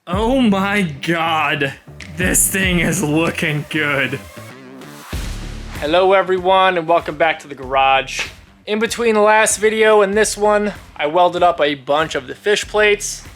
Oh my god, this thing is looking good. Hello everyone and welcome back to the garage. In between the last video and this one, I welded up a bunch of the fish plates.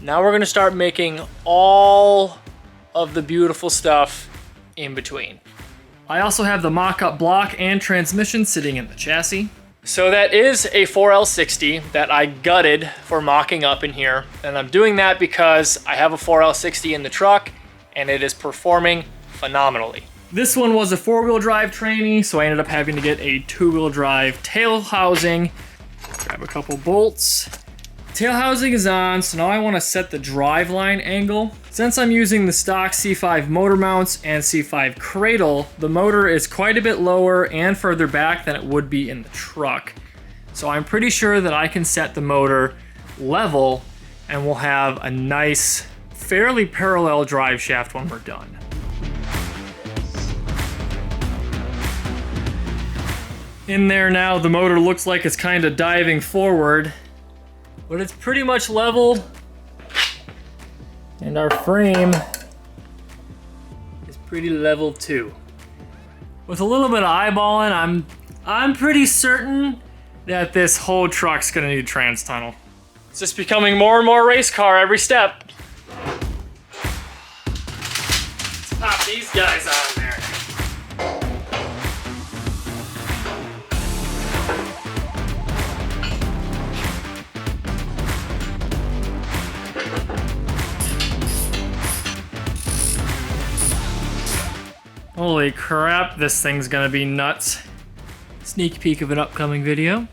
Now we're gonna start making all of the beautiful stuff in between. I also have the mock-up block and transmission sitting in the chassis. So that is a 4L60 that I gutted for mocking up in here. And I'm doing that because I have a 4L60 in the truck and it is performing phenomenally. This one was a 4-wheel drive trainee, so I ended up having to get a 2-wheel drive tail housing. Grab a couple bolts. Tail housing is on, so now I want to set the drive line angle. Since I'm using the stock C5 motor mounts and C5 cradle, the motor is quite a bit lower and further back than it would be in the truck. So I'm pretty sure that I can set the motor level and we'll have a nice, fairly parallel drive shaft when we're done. In there now, the motor looks like it's kind of diving forward, but it's pretty much level. And our frame is pretty level too. With a little bit of eyeballing, I'm pretty certain that this whole truck's gonna need a trans tunnel. It's just becoming more and more race car every step. Let's pop these guys on there. Holy crap, this thing's gonna be nuts. Sneak peek of an upcoming video.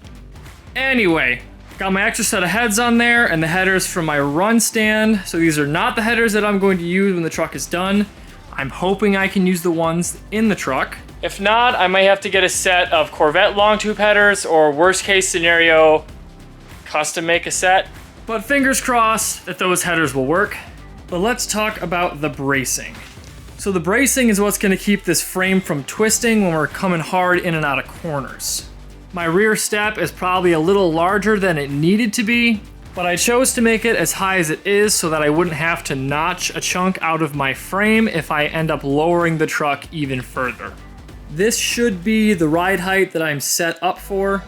Anyway, got my extra set of heads on there and the headers from my run stand. So these are not the headers that I'm going to use when the truck is done. I'm hoping I can use the ones in the truck. If not, I might have to get a set of Corvette long tube headers, or worst case scenario, custom make a set. But fingers crossed that those headers will work. But let's talk about the bracing. So the bracing is what's going to keep this frame from twisting when we're coming hard in and out of corners. My rear step is probably a little larger than it needed to be, but I chose to make it as high as it is so that I wouldn't have to notch a chunk out of my frame if I end up lowering the truck even further. This should be the ride height that I'm set up for,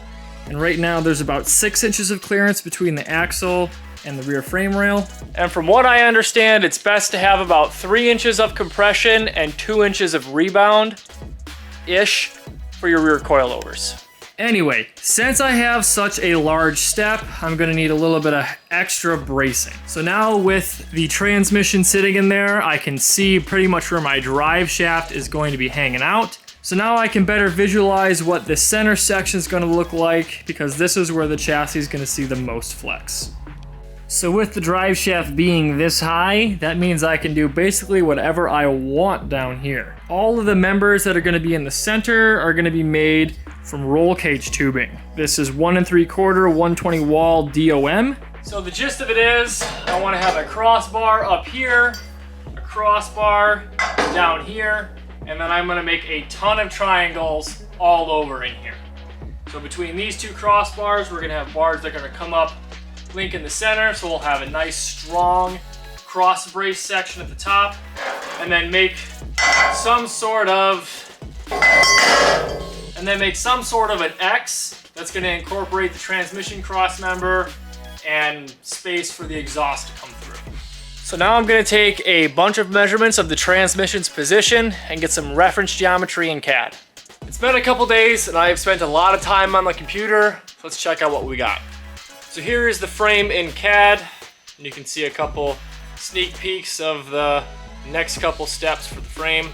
and right now there's about 6 inches of clearance between the axle and the rear frame rail. And from what I understand, it's best to have about 3 inches of compression and 2 inches of rebound-ish for your rear coilovers. Anyway, since I have such a large step, I'm gonna need a little bit of extra bracing. So now with the transmission sitting in there, I can see pretty much where my drive shaft is going to be hanging out. So now I can better visualize what the center section is gonna look like, because this is where the chassis is gonna see the most flex. So with the drive shaft being this high, that means I can do basically whatever I want down here. All of the members that are going to be in the center are going to be made from roll cage tubing. This is 1 3/4 120 wall DOM. So the gist of it is, I want to have a crossbar up here, a crossbar down here, and then I'm going to make a ton of triangles all over in here. So between these two crossbars, we're going to have bars that are going to come up, link in the center, so we'll have a nice strong cross brace section at the top, and then make some sort of an X that's going to incorporate the transmission cross member and space for the exhaust to come through. So now I'm going to take a bunch of measurements of the transmission's position and get some reference geometry in CAD. It's been a couple days and I've spent a lot of time on the computer. Let's check out what we got. So here is the frame in CAD, and you can see a couple sneak peeks of the next couple steps for the frame.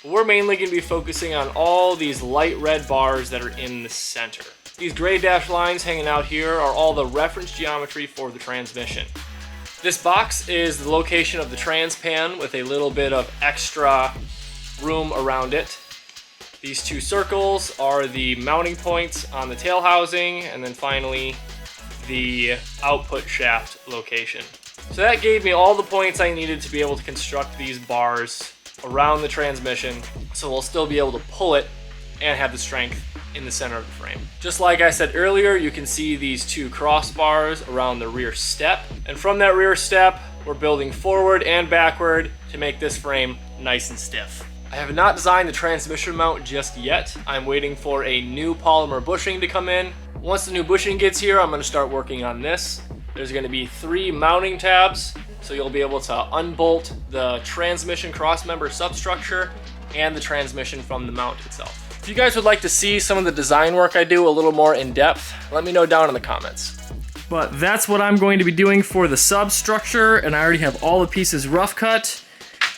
But we're mainly going to be focusing on all these light red bars that are in the center. These gray dashed lines hanging out here are all the reference geometry for the transmission. This box is the location of the trans pan with a little bit of extra room around it. These two circles are the mounting points on the tail housing, and then finally the output shaft location. So that gave me all the points I needed to be able to construct these bars around the transmission, so we'll still be able to pull it and have the strength in the center of the frame. Just like I said earlier, you can see these two crossbars around the rear step, and from that rear step we're building forward and backward to make this frame nice and stiff. I have not designed the transmission mount just yet. I'm waiting for a new polymer bushing to come in. Once the new bushing gets here, I'm gonna start working on this. There's gonna be 3 mounting tabs, so you'll be able to unbolt the transmission crossmember substructure and the transmission from the mount itself. If you guys would like to see some of the design work I do a little more in depth, let me know down in the comments. But that's what I'm going to be doing for the substructure, and I already have all the pieces rough cut,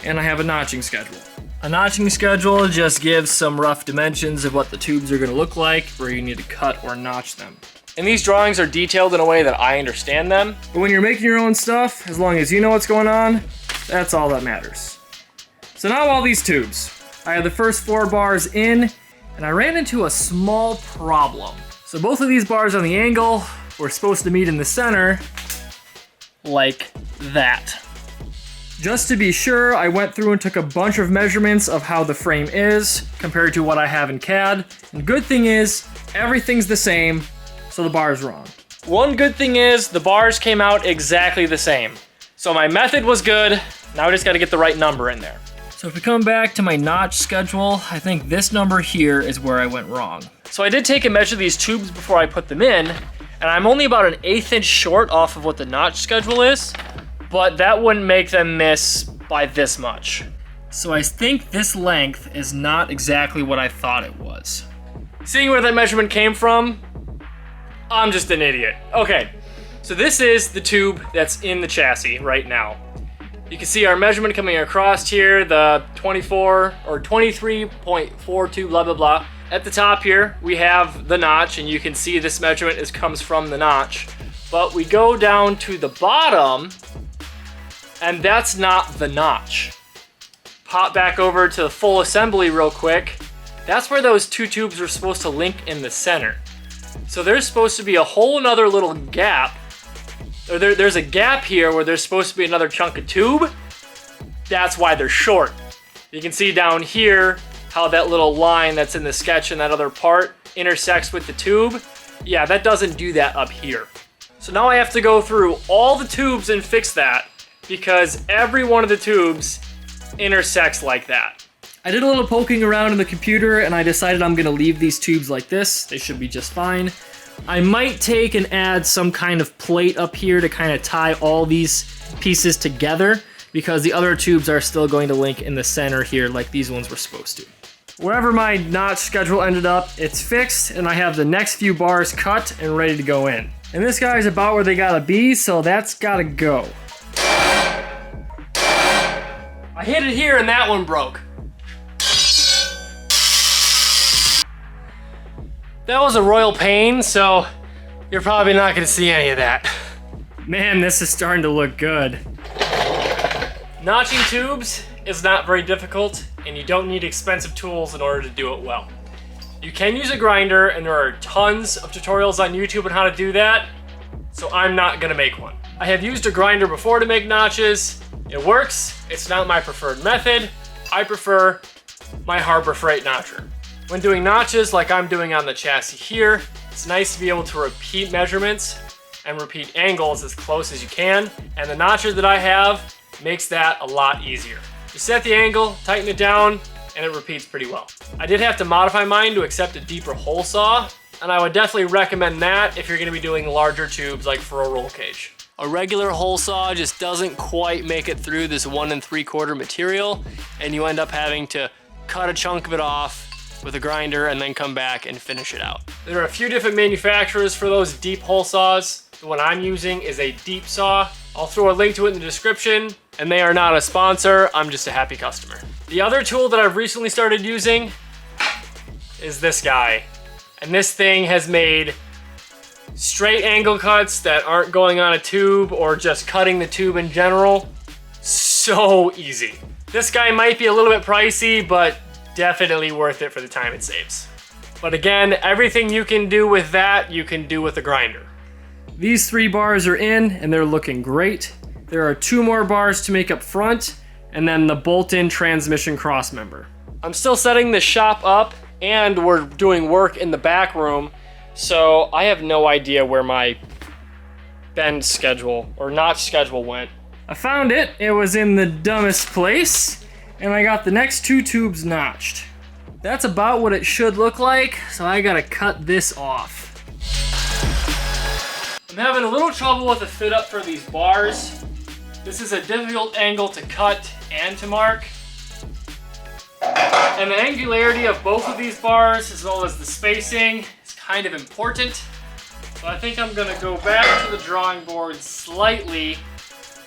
and I have a notching schedule. A notching schedule just gives some rough dimensions of what the tubes are going to look like, where you need to cut or notch them. And these drawings are detailed in a way that I understand them. But when you're making your own stuff, as long as you know what's going on, that's all that matters. So now all these tubes. I have the first 4 bars in, and I ran into a small problem. So both of these bars on the angle were supposed to meet in the center, like that. Just to be sure, I went through and took a bunch of measurements of how the frame is compared to what I have in CAD. And good thing is, everything's the same, so the bar's wrong. One good thing is, the bars came out exactly the same. So my method was good, now I just gotta get the right number in there. So if we come back to my notch schedule, I think this number here is where I went wrong. So I did take a measure of these tubes before I put them in, and I'm only about an 1/8 inch short off of what the notch schedule is, but that wouldn't make them miss by this much. So I think this length is not exactly what I thought it was. Seeing where that measurement came from, I'm just an idiot. Okay, so this is the tube that's in the chassis right now. You can see our measurement coming across here, the 24 or 23.42 blah blah blah. At the top here, we have the notch, and you can see this measurement comes from the notch. But we go down to the bottom, and that's not the notch. Pop back over to the full assembly real quick. That's where those 2 tubes are supposed to link in the center. So there's supposed to be a whole another little gap. Or there's a gap here where there's supposed to be another chunk of tube. That's why they're short. You can see down here how that little line that's in the sketch in that other part intersects with the tube. Yeah, that doesn't do that up here. So now I have to go through all the tubes and fix that, because every one of the tubes intersects like that. I did a little poking around in the computer, and I decided I'm gonna leave these tubes like this. They should be just fine. I might take and add some kind of plate up here to kind of tie all these pieces together, because the other tubes are still going to link in the center here like these ones were supposed to. Wherever my notch schedule ended up, it's fixed, and I have the next few bars cut and ready to go in. And this guy's about where they gotta be, so that's gotta go. I hit it here and that one broke. That was a royal pain, so you're probably not gonna see any of that. Man, this is starting to look good. Notching tubes is not very difficult, and you don't need expensive tools in order to do it well. You can use a grinder, and there are tons of tutorials on YouTube on how to do that, so I'm not gonna make one. I have used a grinder before to make notches. It works. It's not my preferred method. I prefer my Harbor Freight notcher. When doing notches like I'm doing on the chassis here, it's nice to be able to repeat measurements and repeat angles as close as you can, and the notcher that I have makes that a lot easier. You set the angle, tighten it down, and it repeats pretty well. I did have to modify mine to accept a deeper hole saw, and I would definitely recommend that if you're gonna be doing larger tubes like for a roll cage. A regular hole saw just doesn't quite make it through this 1 3/4 material, and you end up having to cut a chunk of it off with a grinder and then come back and finish it out. There are a few different manufacturers for those deep hole saws. The one I'm using is a deep saw. I'll throw a link to it in the description, and they are not a sponsor, I'm just a happy customer. The other tool that I've recently started using is this guy. And this thing has made straight angle cuts that aren't going on a tube or just cutting the tube in general so easy. This guy might be a little bit pricey, but definitely worth it for the time it saves. But again, everything you can do with that, you can do with a grinder. These 3 bars are in, and they're looking great. There are 2 more bars to make up front, and then the bolt-in transmission crossmember. I'm still setting the shop up, and we're doing work in the back room, so I have no idea where my bend schedule or notch schedule went. I found it. It was in the dumbest place, and I got the next 2 tubes notched. That's about what it should look like, so I gotta cut this off. I'm having a little trouble with the fit up for these bars. This is a difficult angle to cut and to mark. And the angularity of both of these bars, as well as the spacing, is kind of important. So I think I'm gonna go back to the drawing board slightly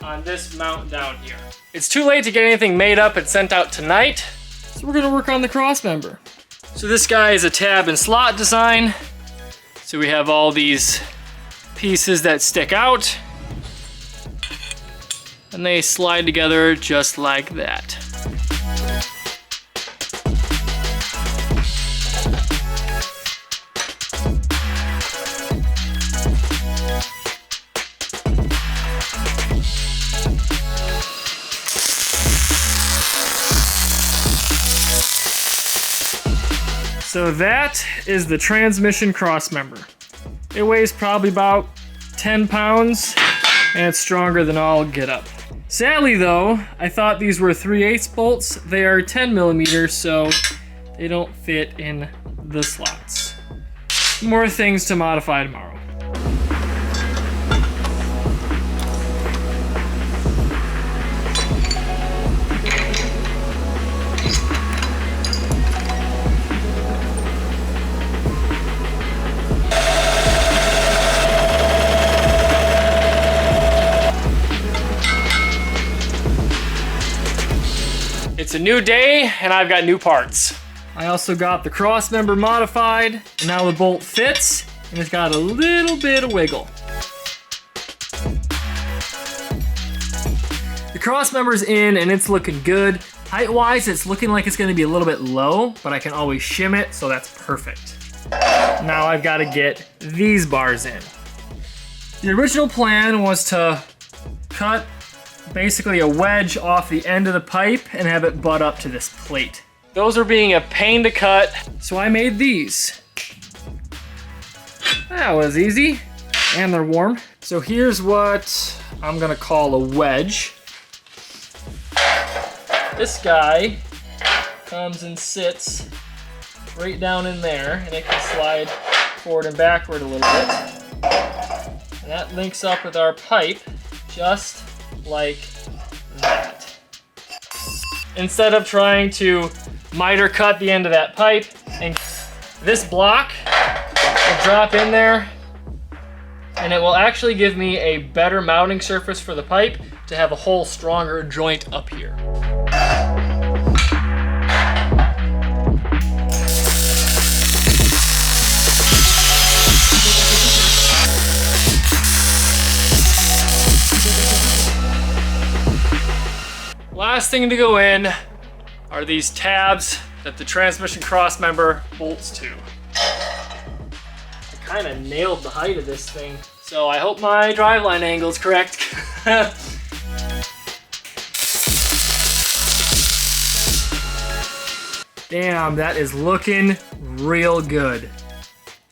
on this mount down here. It's too late to get anything made up and sent out tonight, so we're gonna work on the crossmember. So this guy is a tab and slot design. So we have all these pieces that stick out, and they slide together just like that. So that is the transmission crossmember. It weighs probably about 10 pounds, and it's stronger than all get up. Sadly though, I thought these were 3/8 bolts. They are 10 millimeters, so they don't fit in the slots. More things to modify tomorrow. It's a new day, and I've got new parts. I also got the crossmember modified, and now the bolt fits, and it's got a little bit of wiggle. The crossmember's in, and it's looking good. Height-wise, it's looking like it's gonna be a little bit low, but I can always shim it, so that's perfect. Now I've gotta get these bars in. The original plan was to cut basically a wedge off the end of the pipe and have it butt up to this plate. Those are being a pain to cut, so I made these. That was easy, and they're warm. So here's what I'm gonna call a wedge. This guy comes and sits right down in there, and it can slide forward and backward a little bit. And that links up with our pipe just like that. Instead of trying to miter cut the end of that pipe, and this block will drop in there, and it will actually give me a better mounting surface for the pipe to have a whole stronger joint up here. Last thing to go in are these tabs that the transmission crossmember bolts to. I kind of nailed the height of this thing, so I hope my driveline angle is correct. Damn, that is looking real good.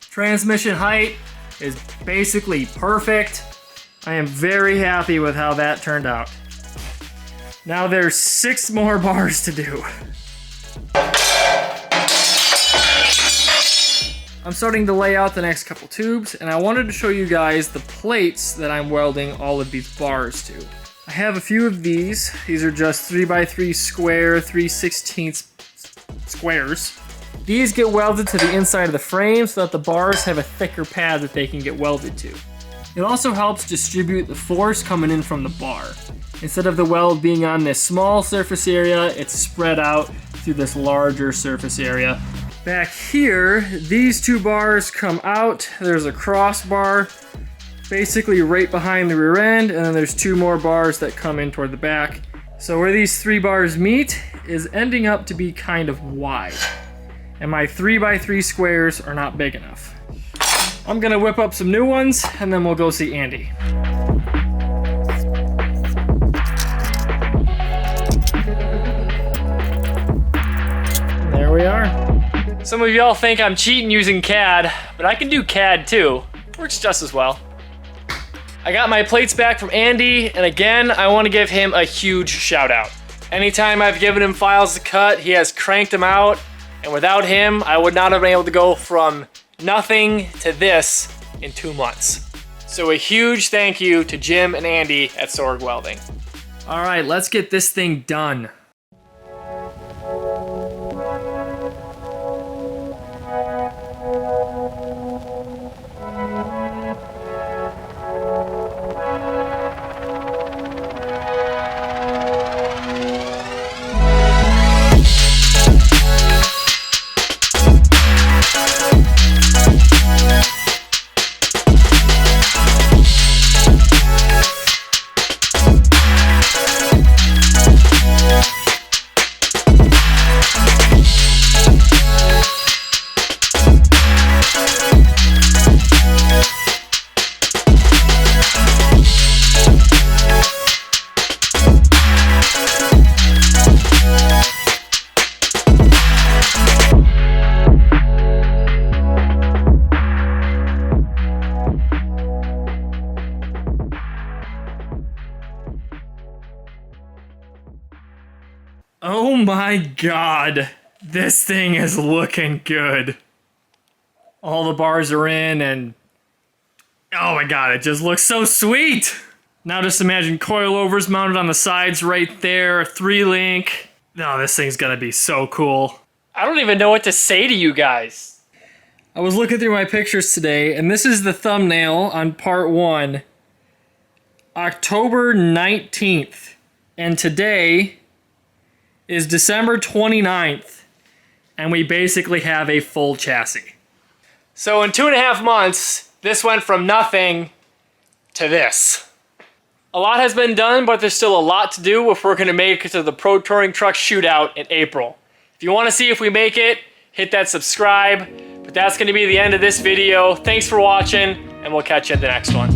Transmission height is basically perfect. I am very happy with how that turned out. Now there's 6 more bars to do. I'm starting to lay out the next couple tubes, and I wanted to show you guys the plates that I'm welding all of these bars to. I have a few of these. These are just 3x3 square, 3/16 squares. These get welded to the inside of the frame so that the bars have a thicker pad that they can get welded to. It also helps distribute the force coming in from the bar. Instead of the weld being on this small surface area, it's spread out through this larger surface area. Back here, these 2 bars come out. There's a crossbar basically right behind the rear end, and then there's 2 more bars that come in toward the back. So where these 3 bars meet is ending up to be kind of wide, and my 3x3 squares are not big enough. I'm gonna whip up some new ones, and then we'll go see Andy. There we are. Some of y'all think I'm cheating using CAD, but I can do CAD too. Works just as well. I got my plates back from Andy, and again, I want to give him a huge shout out. Anytime I've given him files to cut, he has cranked them out, and without him, I would not have been able to go from nothing to this in 2 months. So a huge thank you to Jim and Andy at Sorg Welding. All right, let's get this thing done. Oh my god, this thing is looking good. All the bars are in and oh my god, it just looks so sweet. Now just imagine coilovers mounted on the sides right there, 3-link. Oh, this thing's gonna be so cool. I don't even know what to say to you guys. I was looking through my pictures today and this is the thumbnail on part 1. October 19th. And today is December 29th, and we basically have a full chassis. So in 2.5 months, this went from nothing to this. A lot has been done, but there's still a lot to do if we're gonna make it to the Pro Touring Truck Shootout in April. If you wanna see if we make it, hit that subscribe, but that's gonna be the end of this video. Thanks for watching, and we'll catch you at the next one.